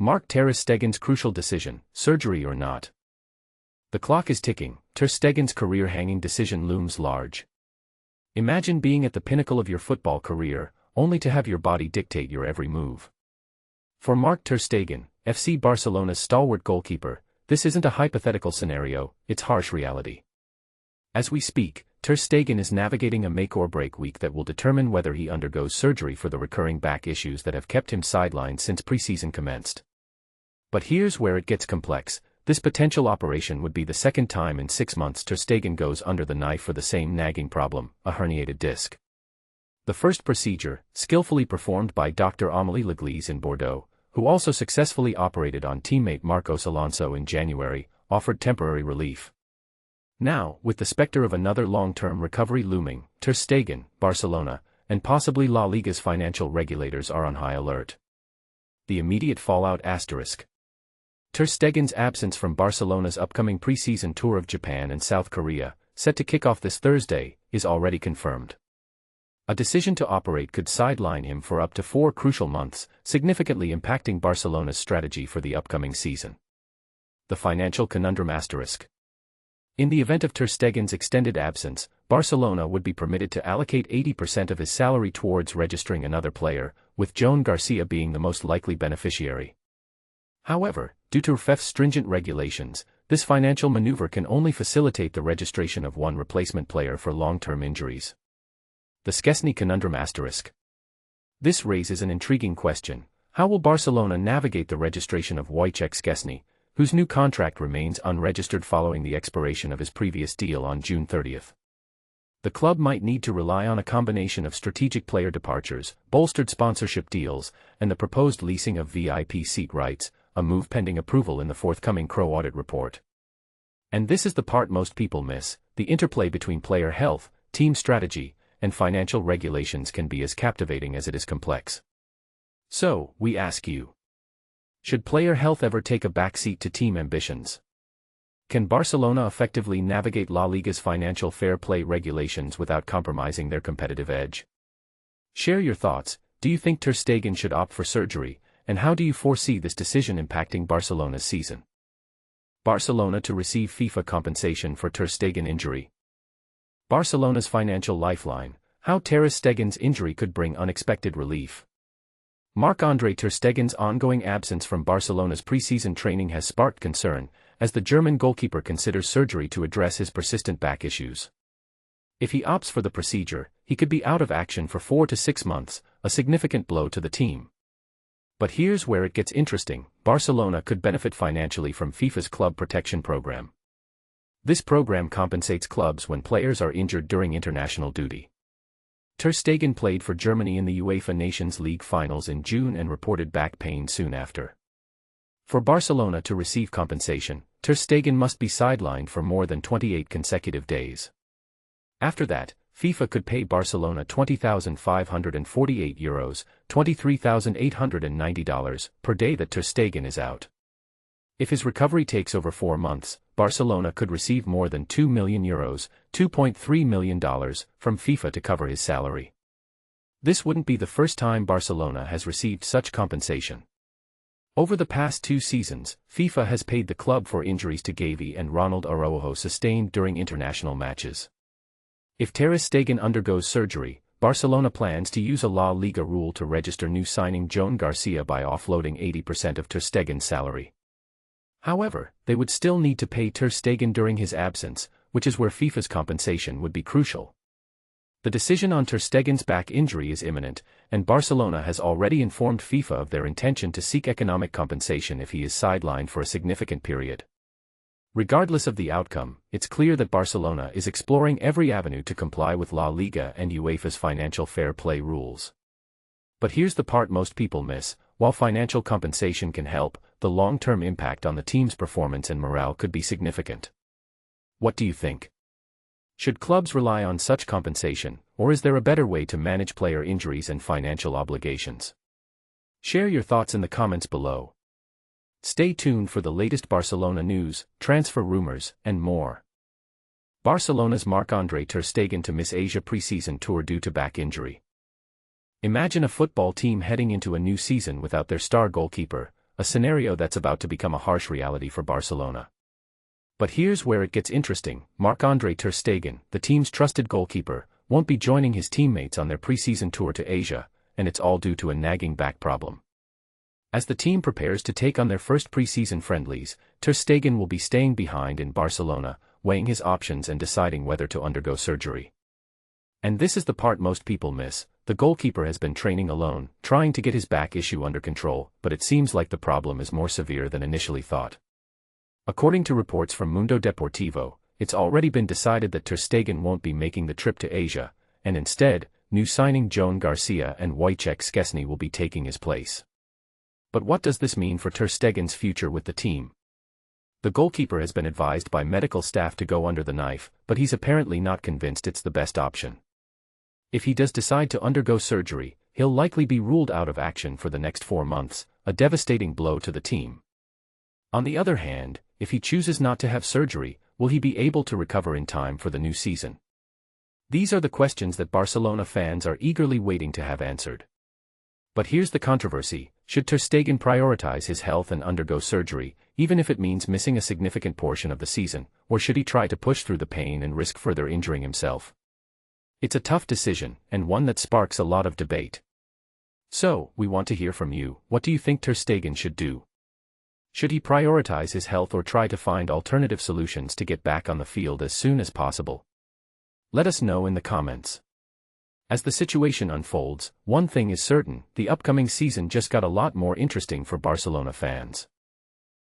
Marc Ter Stegen's crucial decision, surgery or not. The clock is ticking, Ter Stegen's career-hanging decision looms large. Imagine being at the pinnacle of your football career, only to have your body dictate your every move. For Marc Ter Stegen, FC Barcelona's stalwart goalkeeper, this isn't a hypothetical scenario, it's harsh reality. As we speak, Ter Stegen is navigating a make-or-break week that will determine whether he undergoes surgery for the recurring back issues that have kept him sidelined since preseason commenced. But here's where it gets complex. This potential operation would be the second time in 6 months Ter Stegen goes under the knife for the same nagging problem, a herniated disc. The first procedure, skillfully performed by Dr. Amélie Leglise in Bordeaux, who also successfully operated on teammate Marcos Alonso in January, offered temporary relief. Now, with the specter of another long-term recovery looming, Ter Stegen, Barcelona, and possibly La Liga's financial regulators are on high alert. The immediate fallout asterisk. Ter Stegen's absence from Barcelona's upcoming preseason tour of Japan and South Korea, set to kick off this Thursday, is already confirmed. A decision to operate could sideline him for up to 4 crucial months, significantly impacting Barcelona's strategy for the upcoming season. The financial conundrum asterisk. In the event of Ter Stegen's extended absence, Barcelona would be permitted to allocate 80% of his salary towards registering another player, with Joan García being the most likely beneficiary. However, due to FIFA's stringent regulations, this financial maneuver can only facilitate the registration of one replacement player for long-term injuries. The Szczesny conundrum asterisk. This raises an intriguing question: how will Barcelona navigate the registration of Wojciech Szczesny, whose new contract remains unregistered following the expiration of his previous deal on June 30th? The club might need to rely on a combination of strategic player departures, bolstered sponsorship deals, and the proposed leasing of VIP seat rights, a move pending approval in the forthcoming Crow audit report. And this is the part most people miss: the interplay between player health, team strategy, and financial regulations can be as captivating as it is complex. So, we ask you, should player health ever take a backseat to team ambitions? Can Barcelona effectively navigate La Liga's financial fair play regulations without compromising their competitive edge? Share your thoughts. Do you think Ter Stegen should opt for surgery, and how do you foresee this decision impacting Barcelona's season? Barcelona to receive FIFA compensation for Ter Stegen injury. Barcelona's financial lifeline: how Ter Stegen's injury could bring unexpected relief. Marc-Andre Ter Stegen's ongoing absence from Barcelona's preseason training has sparked concern, as the German goalkeeper considers surgery to address his persistent back issues. If he opts for the procedure, he could be out of action for 4 to 6 months, a significant blow to the team. But here's where it gets interesting: Barcelona could benefit financially from FIFA's Club Protection Program. This program compensates clubs when players are injured during international duty. Ter Stegen played for Germany in the UEFA Nations League finals in June and reported back pain soon after. For Barcelona to receive compensation, Ter Stegen must be sidelined for more than 28 consecutive days. After that, FIFA could pay Barcelona €20,548, $23,890 per day that Ter Stegen is out. If his recovery takes over 4 months, Barcelona could receive more than €2 million, $2.3 million, from FIFA to cover his salary. This wouldn't be the first time Barcelona has received such compensation. Over the past 2 seasons, FIFA has paid the club for injuries to Gavi and Ronald Araujo sustained during international matches. If Ter Stegen undergoes surgery, Barcelona plans to use a La Liga rule to register new signing Joan García by offloading 80% of Ter Stegen's salary. However, they would still need to pay Ter Stegen during his absence, which is where FIFA's compensation would be crucial. The decision on Ter Stegen's back injury is imminent, and Barcelona has already informed FIFA of their intention to seek economic compensation if he is sidelined for a significant period. Regardless of the outcome, it's clear that Barcelona is exploring every avenue to comply with La Liga and UEFA's financial fair play rules. But here's the part most people miss: while financial compensation can help, the long-term impact on the team's performance and morale could be significant. What do you think? Should clubs rely on such compensation, or is there a better way to manage player injuries and financial obligations? Share your thoughts in the comments below. Stay tuned for the latest Barcelona news, transfer rumors, and more. Barcelona's Marc-Andre Ter Stegen to miss Asia preseason tour due to back injury. Imagine a football team heading into a new season without their star goalkeeper, a scenario that's about to become a harsh reality for Barcelona. But here's where it gets interesting. Marc-Andre Ter Stegen, the team's trusted goalkeeper, won't be joining his teammates on their preseason tour to Asia, and it's all due to a nagging back problem. As the team prepares to take on their first preseason friendlies, Ter Stegen will be staying behind in Barcelona, weighing his options and deciding whether to undergo surgery. And this is the part most people miss. The goalkeeper has been training alone, trying to get his back issue under control, but it seems like the problem is more severe than initially thought. According to reports from Mundo Deportivo, it's already been decided that Ter Stegen won't be making the trip to Asia, and instead, new signing Joan García and Wojciech Szczesny will be taking his place. But what does this mean for Ter Stegen's future with the team? The goalkeeper has been advised by medical staff to go under the knife, but he's apparently not convinced it's the best option. If he does decide to undergo surgery, he'll likely be ruled out of action for the next 4 months, a devastating blow to the team. On the other hand, if he chooses not to have surgery, will he be able to recover in time for the new season? These are the questions that Barcelona fans are eagerly waiting to have answered. But here's the controversy: should Ter Stegen prioritize his health and undergo surgery, even if it means missing a significant portion of the season, or should he try to push through the pain and risk further injuring himself? It's a tough decision, and one that sparks a lot of debate. So, we want to hear from you. What do you think Ter Stegen should do? Should he prioritize his health or try to find alternative solutions to get back on the field as soon as possible? Let us know in the comments. As the situation unfolds, one thing is certain: the upcoming season just got a lot more interesting for Barcelona fans.